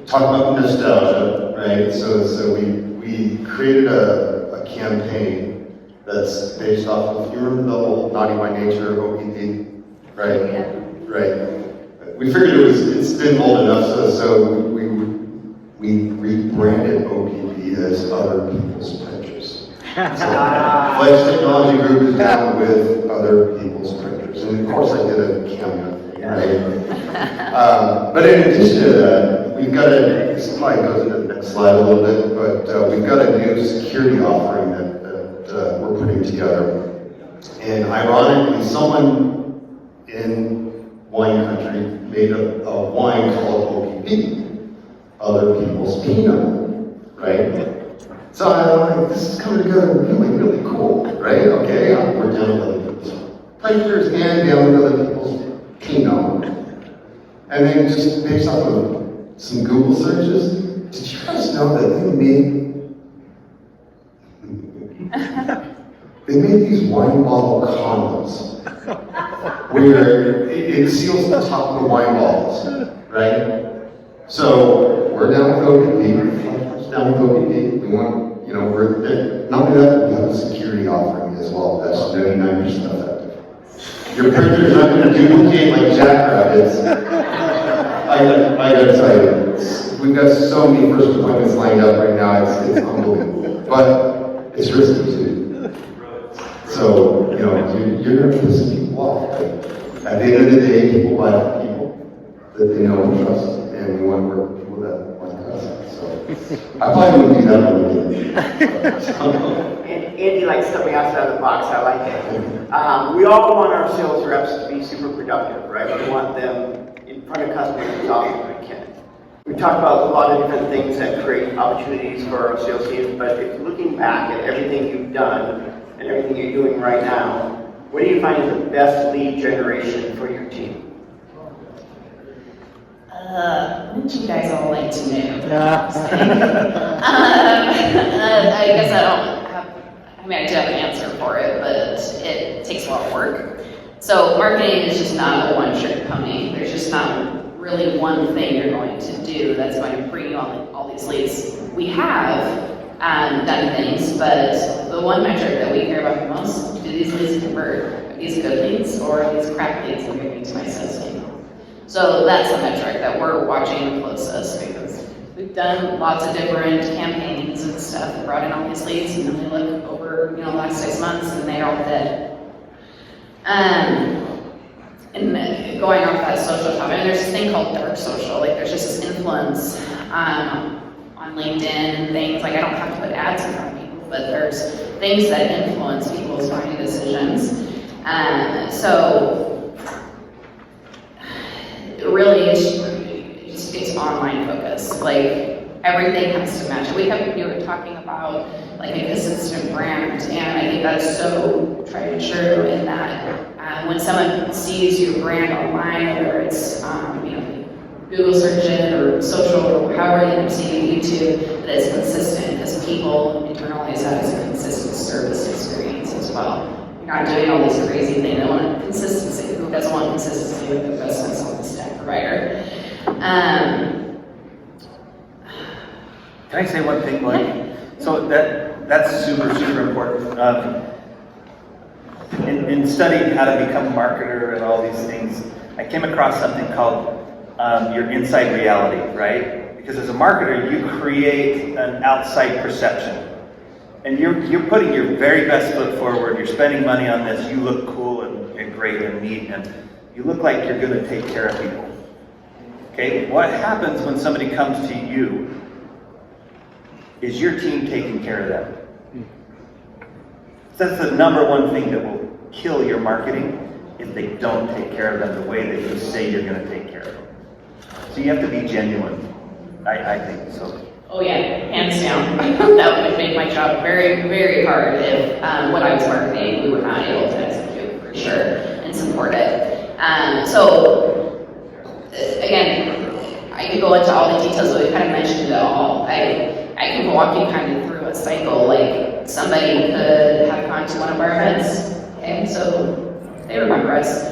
talked about nostalgia, right? So we created a campaign that's based off of, you remember the old Naughty by Nature OPP, right? Yeah. Right. We figured it's been old enough, so we rebranded OPP as Other People's Printers. So Flex Technology Group is down with Other People's Printers, and of course I did a cameo thing, right? But in addition to that, we've got this probably goes into the next slide a little bit, but we've got a new security offering that we're putting together. And ironically, someone in wine country made a wine called OPP, Other People's Pinot, right? So I'm like, this is coming together really, really cool, right? Okay, we're down with other people's printers and down with other people's Pinot. And then just based off of some Google searches, did you guys know that they made these wine bottle condoms where it seals the top of the wine bottles, right? So we're down with OPP, down with OPP. We want, we're not only that, we have a security offering as well. That's 99% effective. Your printer's not going to duplicate like jackrabbits. I gotta tell you, we've got so many first appointments lined up right now. It's unbelievable, but it's risky too. So you're going to piss people off. But at the end of the day, people buy from people that they know and trust, and we want to work with people that like us. So I probably wouldn't do that when we did. Andy likes something outside the box. I like it. We all want our sales reps to be super productive, right? We want them in front of customers as often as we can. We talked about a lot of different things that create opportunities for our sales teams, but if looking back at everything you've done and everything you're doing right now, what do you find is the best lead generation for your team? Wouldn't you guys all like to know? I guess I don't have, I do have an answer for it, but it takes a lot of work. So marketing is just not a one-trick pony. There's just not really one thing you're going to do that's going to bring you all these leads. We have done things, but the one metric that we hear about the most, do these leads convert? Are these good leads or are these crap leads I'm giving to my sales team? So that's a metric that we're watching the closest because we've done lots of different campaigns and stuff and brought in all these leads, and then we look over the last 6 months and they're all dead. And going off that social topic, there's this thing called dark social. Like there's just this influence on LinkedIn and things. Like, I don't have to put ads in front of people, but there's things that influence people's buying decisions. So really, it's online focus. Like, everything has to match. We were talking about like a consistent brand, and I think that is so tried and true in that when someone sees your brand online, whether it's Google search it or social or however they see YouTube, that it's consistent, because people internalize that as a consistent service experience as well. You're not doing all these crazy things. They want consistency. Who doesn't want consistency with their business on the stack provider? Can I say one thing, Mike? So that's super, super important. In studying how to become a marketer and all these things, I came across something called your inside reality, right? Because as a marketer, you create an outside perception. And you're putting your very best foot forward, you're spending money on this, you look cool and great and neat, and you look like you're gonna take care of people. Okay, what happens when somebody comes to you? Is your team taking care of them? That's the number one thing that will kill your marketing, if they don't take care of them the way that you say you're gonna take care of them. So you have to be genuine, I think, so. Oh yeah, hands down. That would make my job very, very hard if when I was marketing, we were not able to execute for sure and support it. So again, I could go into all the details, but we kind of mentioned it all. I can walk you kind of through a cycle. Like, somebody could have gone to one of our events, and so they remember us.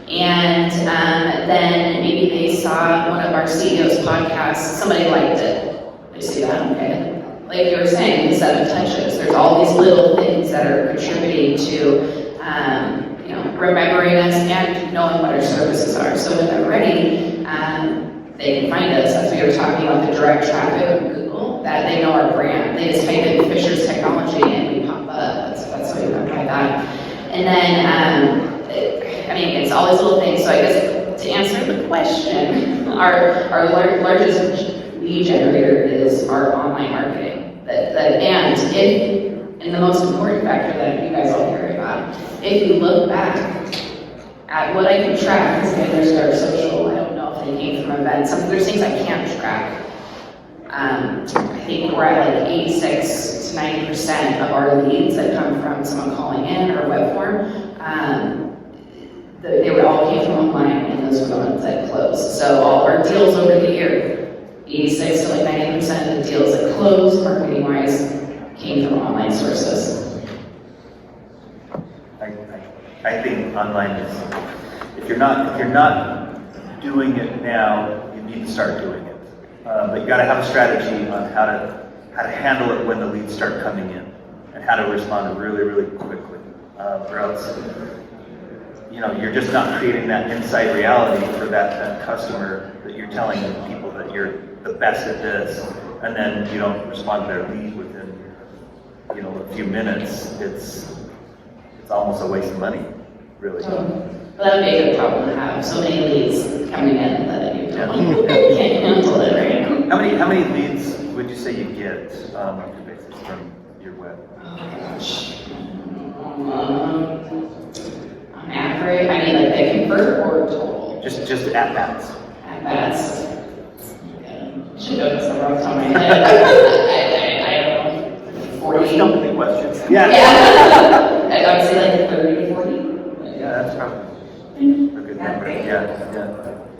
And then maybe they saw one of our CEO's podcasts, somebody liked it. They see that, okay? Like you were saying, the 7 touches. There's all these little things that are contributing to, remembering us and knowing what our services are. So when they're ready, they can find us. As we were talking about the direct traffic on Google, that they know our brand. They just type in Fisher's Technology and we pop up. That's how you remember that. And then, it's all these little things. So I guess to answer the question, our largest lead generator is our online marketing. And the most important factor that you guys all care about, if you look back at what I can track, because there's our social, I don't know if they came from events, there's things I can't track. I think we're at like 86 to 90% of our leads that come from someone calling in or web form. They would all came from online, and those were the ones that closed. So all our deals over the year, 86 to like 90% of the deals that closed, marketing-wise, came from online sources. I think online is, if you're not doing it now, you need to start doing it. But you got to have a strategy on how to handle it when the leads start coming in, and how to respond really, really quickly. Or else, you're just not creating that inside reality for that customer that you're telling people that you're the best at this, and then you don't respond to their lead within, a few minutes. It's almost a waste of money, really. Well, that would be a good problem to have. So many leads coming in that you can't handle it, right? How many leads would you say you get on a basis from your web? Oh my gosh. On average, like they convert or total? Just at bats. At bats. Should know this number off the top of my head. I don't know. 40. Stumping questions. Yeah. I would say like 30 to 40. Yeah, that's probably a good number. Yeah.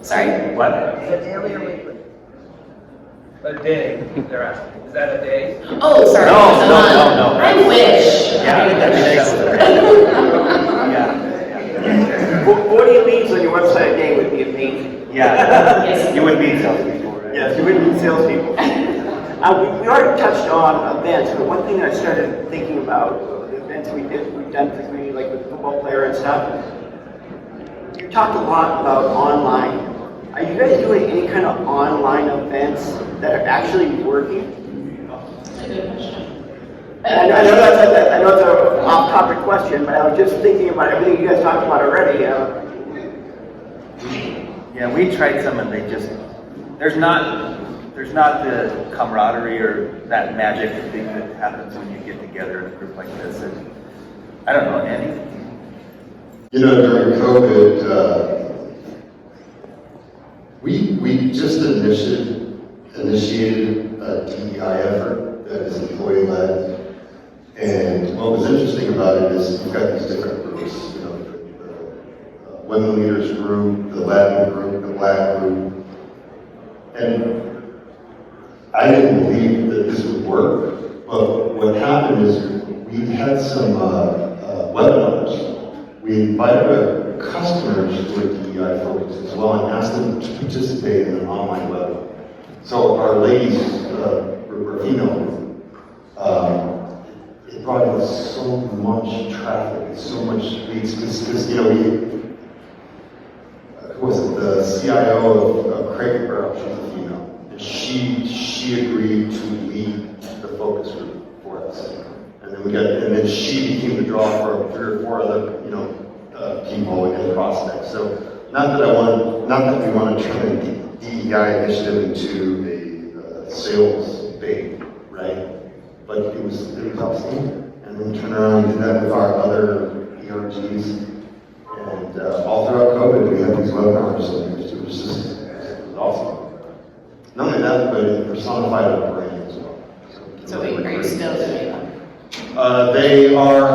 Sorry? What? Daily or weekly? A day, they're asking. Is that a day? Oh, sorry. No. I wish. Yeah, yeah. 40 leads on your website a day would be amazing. Yeah. Yes. You would meet salespeople, right? Yes, you would need salespeople. We already touched on events, but one thing that I started thinking about, the events we've done for community, like with the football player and stuff, you talked a lot about online. Are you guys doing any kind of online events that are actually working? That's a good question. I know it's an off-topic question, but I was just thinking about everything you guys talked about already. Yeah, we tried some and there's there's not the camaraderie or that magic thing that happens when you get together in a group like this. And I don't know, Andy? You know, during COVID, we just initiated a DEI effort that is employee-led. And what was interesting about it is you've got these different groups, you know, the women leaders group, the Latin group, the Black group. And I didn't believe that this would work, but what happened is we had some webinars. We invited our customers to a DEI focus as well and asked them to participate in an online webinar. So our ladies were female. It brought in so much traffic, so much leads, because you know, who was it, the CIO of Craig Barrel, she's a female, and she agreed to lead the focus group for us. And then she became the draw for 3 or 4 other, you know, people and prospects. So not that we want to turn a DEI initiative into a sales bait, right? But it was outstanding. And then we turn around and do that with our other ERGs. And all throughout COVID, we had these webinars, and it was awesome. Not only that, but it personified our brand as well. So wait, are you still doing them? They are, I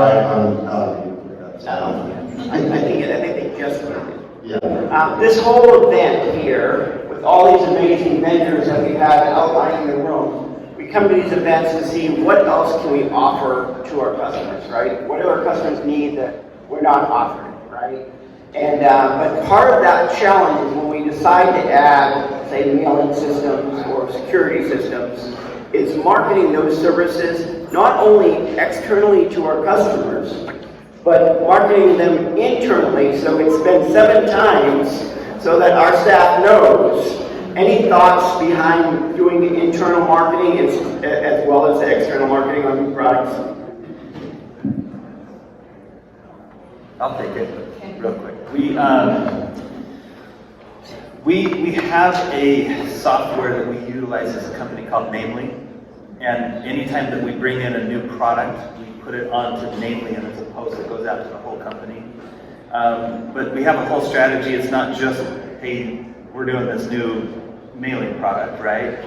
think they just started. yeah. This whole event here, with all these amazing vendors that we have outlining the room, we come to these events to see what else can we offer to our customers, right? What do our customers need that we're not offering, right? And but part of that challenge is when we decide to add, say, mailing systems or security systems, is marketing those services not only externally to our customers, but marketing them internally, so it's been 7 times so that our staff knows. Any thoughts behind doing the internal marketing as well as the external marketing on new products? I'll take it real quick. We have a software that we utilize as a company called Namely, and anytime that we bring in a new product, we put it onto Namely, and it's a post that goes out to the whole company. But we have a whole strategy. It's not just, hey, we're doing this new mailing product, right?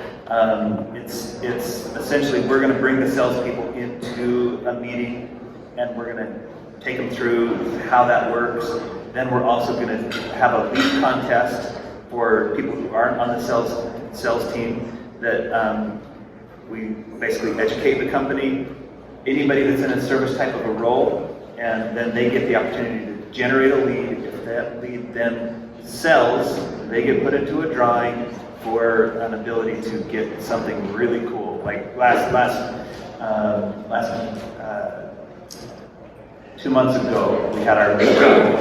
It's essentially, we're going to bring the salespeople into a meeting, and we're going to take them through how that works. Then we're also going to have a lead contest for people who aren't on the sales team that we basically educate the company, anybody that's in a service type of a role, and then they get the opportunity to generate a lead. If that lead then sells, they get put into a drawing for an ability to get something really cool. Like last 2 months ago, we had our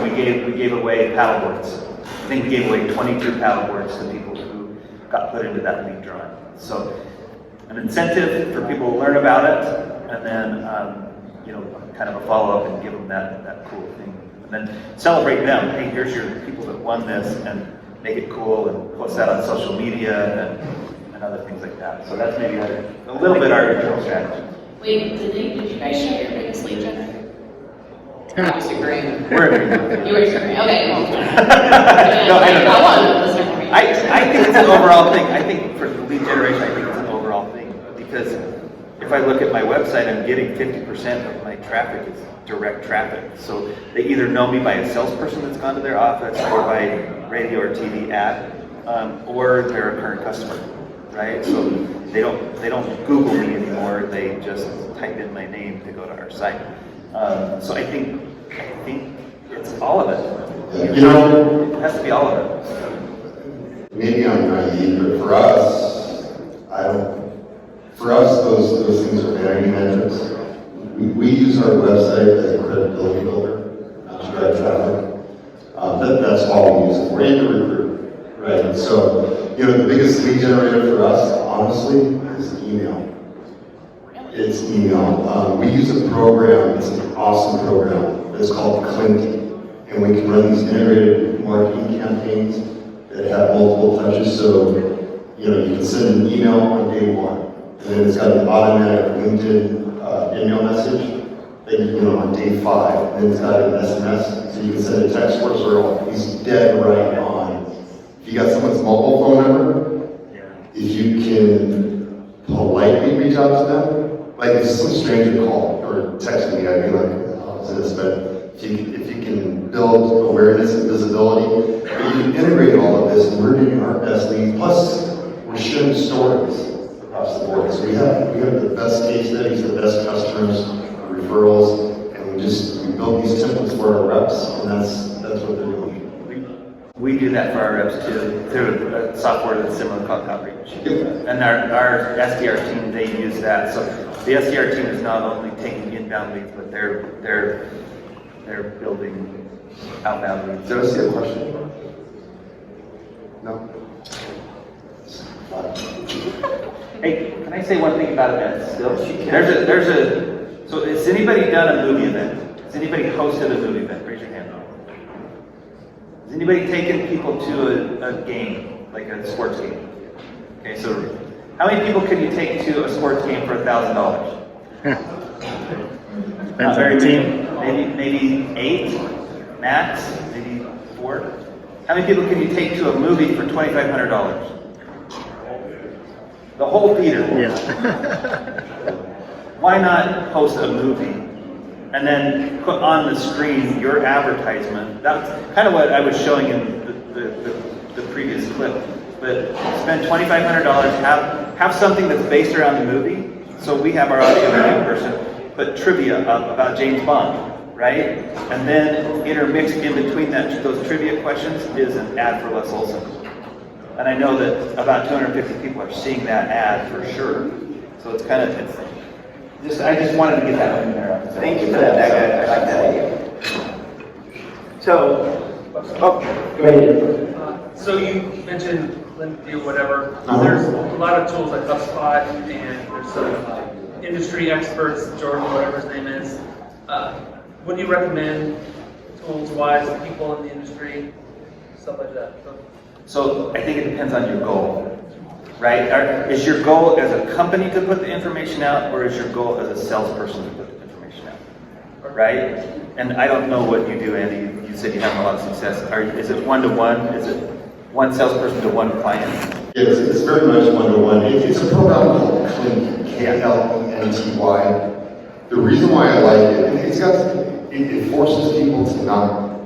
we gave away paddleboards. I think we gave away 22 paddleboards to people who got put into that lead drawing. So an incentive for people to learn about it, and then you know, kind of a follow-up and give them that cool thing. And then celebrate them. Hey, here's your people that won this, and make it cool and post that on social media and other things like that. So that's maybe a little bit our internal strategy. Wait, did you guys share your biggest lead generator? I was agreeing. We're agreeing. You were agreeing, okay, well. No, I don't know. I want to listen to me. I think it's an overall thing. I think for the lead generation, I think it's an overall thing. Because if I look at my website, I'm getting 50% of my traffic is direct traffic. So they either know me by a salesperson that's gone to their office, or by radio or TV ad, or they're a current customer, right? So they don't Google me anymore. They just type in my name to go to our site. So I think it's all of it. You know, It has to be all of it. maybe I'm naive, but for us, those things are vanity metrics. We use our website as a credibility builder, not to drive traffic. That's all we use it for, and to recruit, right? So, you know, the biggest lead generator for us, honestly, is email. It's email. We use a program, it's an awesome program, it's called Clinky. And we can run these integrated marketing campaigns that have multiple touches. So you know, you can send an email on day one, and then it's got an automatic LinkedIn email message that you know on day 5, and then it's got an SMS, so you can send a text, where's Earl? He's dead right on. If you got someone's mobile phone number, if you can politely reach out to them, like if some stranger called or texted me, I'd be like, oh, what's this? But if you can build awareness and visibility, but you can integrate all of this, and we're getting our best leads. Plus, we're sharing stories across the board. So we have the best case studies, the best customers, referrals, and we build these templates for our reps, and that's what they're doing. We do that for our reps too, through a software that's similar called Outreach. And our SDR team, they use that. So the SDR team is not only taking inbound leads, but they're building outbound leads. Did I see a question? No? Hey, can I say one thing about events still? So has anybody done a movie event? Has anybody hosted a movie event? Raise your hand. Has anybody taken people to a game, like a sports game? Okay, so how many people can you take to a sports game for $1,000? Depends on the team. Maybe 8 max, maybe 4. How many people can you take to a movie for $2,500? The whole theater. Yeah. Why not host a movie and then put on the screen your advertisement? That's kind of what I was showing in the previous clip. But spend $2,500, have something that's based around the movie. So we have our audio video person put trivia up about James Bond, right? And then intermixed in between those trivia questions is an ad for Les Olson. And I know that about 250 people are seeing that ad for sure. So it's kind of, I just wanted to get that in there. Thank you for that, I like that idea. So, go ahead. So you mentioned LinkedIn, whatever. There's a lot of tools like HubSpot, and there's some industry experts, Jordan, whatever his name is. What do you recommend tools-wise to people in the industry, stuff like that? So I think it depends on your goal, right? Is your goal as a company to put the information out, or is your goal as a salesperson to put the information out, right? And I don't know what you do, Andy. You said you have a lot of success. Is it one-to-one? Is it one salesperson to one client? It's very much one-to-one. It's a program called Clenty, K-L-E-N-T-Y. The reason why I like it, it forces people to not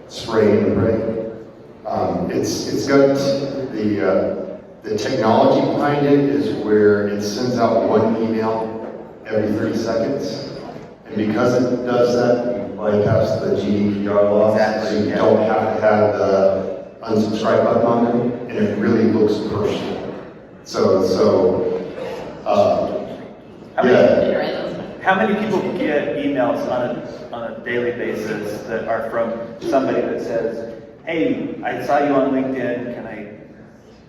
spray and pray. It's got the technology behind it is where it sends out one email every 30 seconds. And because it does that, you bypass the GDPR laws. Exactly, So you yeah. don't have to have the unsubscribe button on it, and it really looks personal. How many people get emails on a daily basis that are from somebody that says, hey, I saw you on LinkedIn,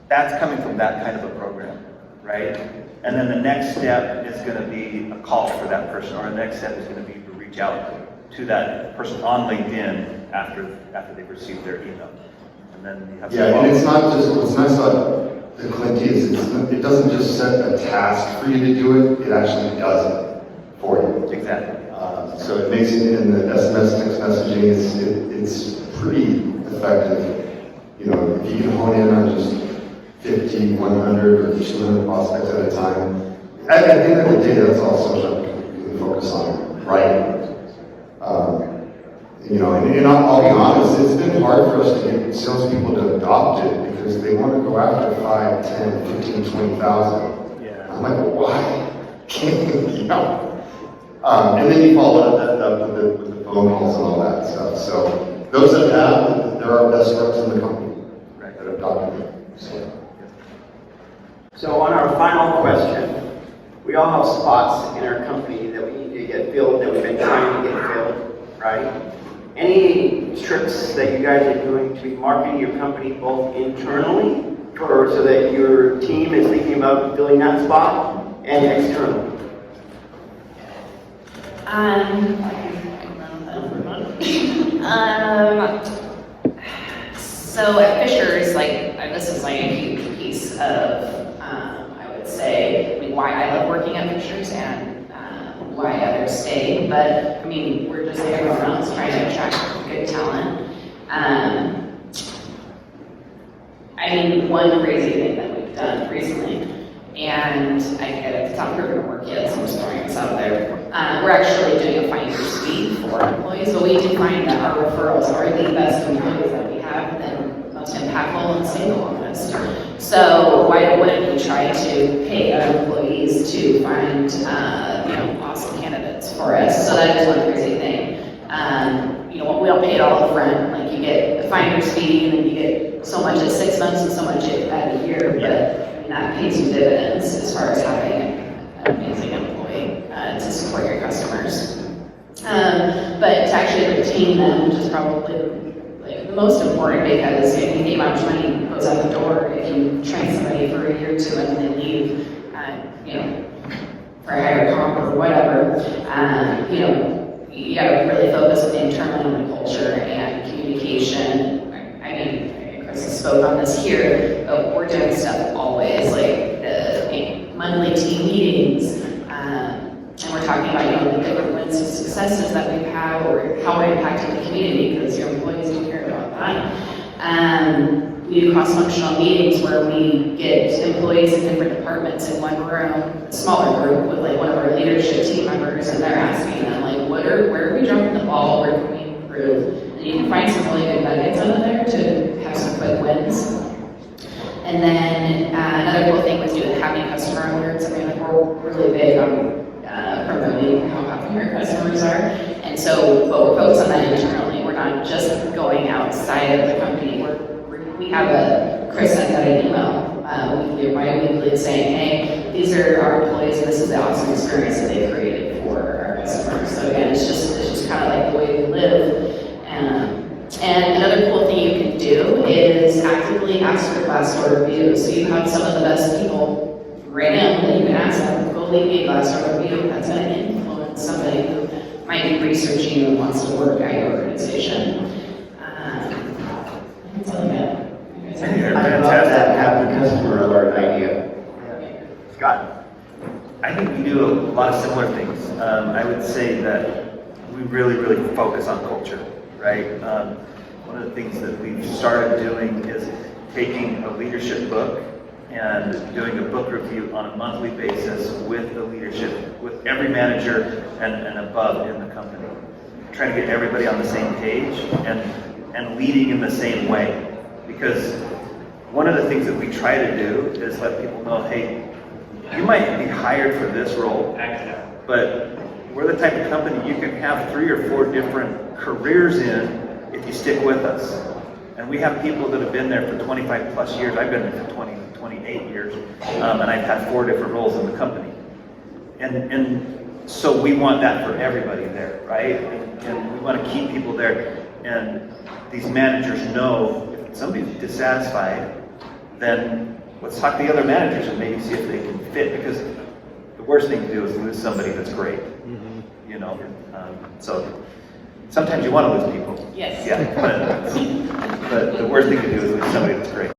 that's coming from that kind of a program, right? And then the next step is going to be a call for that person, or the next step is going to be to reach out to that person on LinkedIn after they've received their email. And then you have and it's not just, what's nice about the Clenty is it doesn't just set a task for you to do it, it actually does it for you. Exactly. So it makes it in the SMS text messaging, it's pretty effective. You know, if you can hone in on just 50, 100, or 200 prospects at a time, at the end of the day, that's all social you can focus on, right? You know, and I'll be honest, it's been hard for us to get salespeople to adopt it because they want to go after 5, 10, 15, 20,000. Yeah. I'm like, why? You know? And then you follow that up with the phone calls and all that stuff. So those that have, there are best reps in the company that have adopted it. So on our final question, we all have spots in our company that we need to get filled, that we've been trying to get filled, right? Any tricks that you guys are doing to be marketing your company both internally, or so that your team is thinking about filling that spot, and externally? So at Fisher's, this is like a huge piece of, I would say, I mean, why I love working at Pictures and why others stay, but I mean, we're just like everyone else trying to attract good talent. I mean, one crazy thing that we've done recently, and it's not proven to work yet, so I'm just throwing this out there. We're actually doing a finder's fee for employees, but we do find that our referrals are the best employees that we have and most impactful and stay the longest. So why wouldn't we try to pay our employees to find, awesome candidates for us? So that is one crazy thing. We don't pay it all up front. Like you get a finder's fee, and then you get so much at 6 months and so much at a year. But I mean, that pays you dividends as far as having an amazing employee to support your customers. But to actually retain them, which is probably like the most important, because if you think how much money goes out the door if you train somebody for a year or two and they leave, for a higher comp or whatever, you gotta really focus internally on the culture and communication. I mean, Chris spoke on this here, but we're doing stuff always, like the monthly team meetings, and we're talking about, the different wins and successes that we've had, or how we're impacting the community, because your employees don't care about that. We do cross-functional meetings where we get employees in different departments in one room, a smaller group with like one of our leadership team members, and they're asking them like, where are we dropping the ball? Where can we improve? And you can find some really good nuggets out of there to have some quick wins. And then another cool thing was having customer alerts. I mean, like, we're really big on promoting how happy our customers are. And so, but we're focused on that internally. We're not just going outside of the company. We have Chris sent out an email weekly or bi-weekly saying, hey, these are our employees and this is the awesome experience that they've created for our customers. So again, it's just kind of like the way we live. And another cool thing you can do is actively ask for Glassdoor reviews. So you have some of the best people right now that you can ask them, go leave me a Glassdoor review. That's going to influence somebody who might be researching and wants to work at your organization. That's all I got. I love that happy customer alert idea. Scott? I think we do a lot of similar things. I would say that we really focus on culture, right? One of the things that we've started doing is taking a leadership book and doing a book review on a monthly basis with the leadership, with every manager and above in the company. Trying to get everybody on the same page and leading in the same way. Because one of the things that we try to do is let people know, hey, you might be hired for this role, but we're the type of company you can have 3 or 4 different careers in if you stick with us. And we have people that have been there for 25 plus years. I've been there for 28 years, and I've had 4 different roles in the company. And so we want that for everybody there, right? And we want to keep people there. And these managers know if somebody's dissatisfied, then let's talk to the other managers and maybe see if they can fit, because the worst thing to do is lose somebody that's great, so sometimes you want to lose people. Yes. Yeah, but the worst thing to do is lose somebody that's great.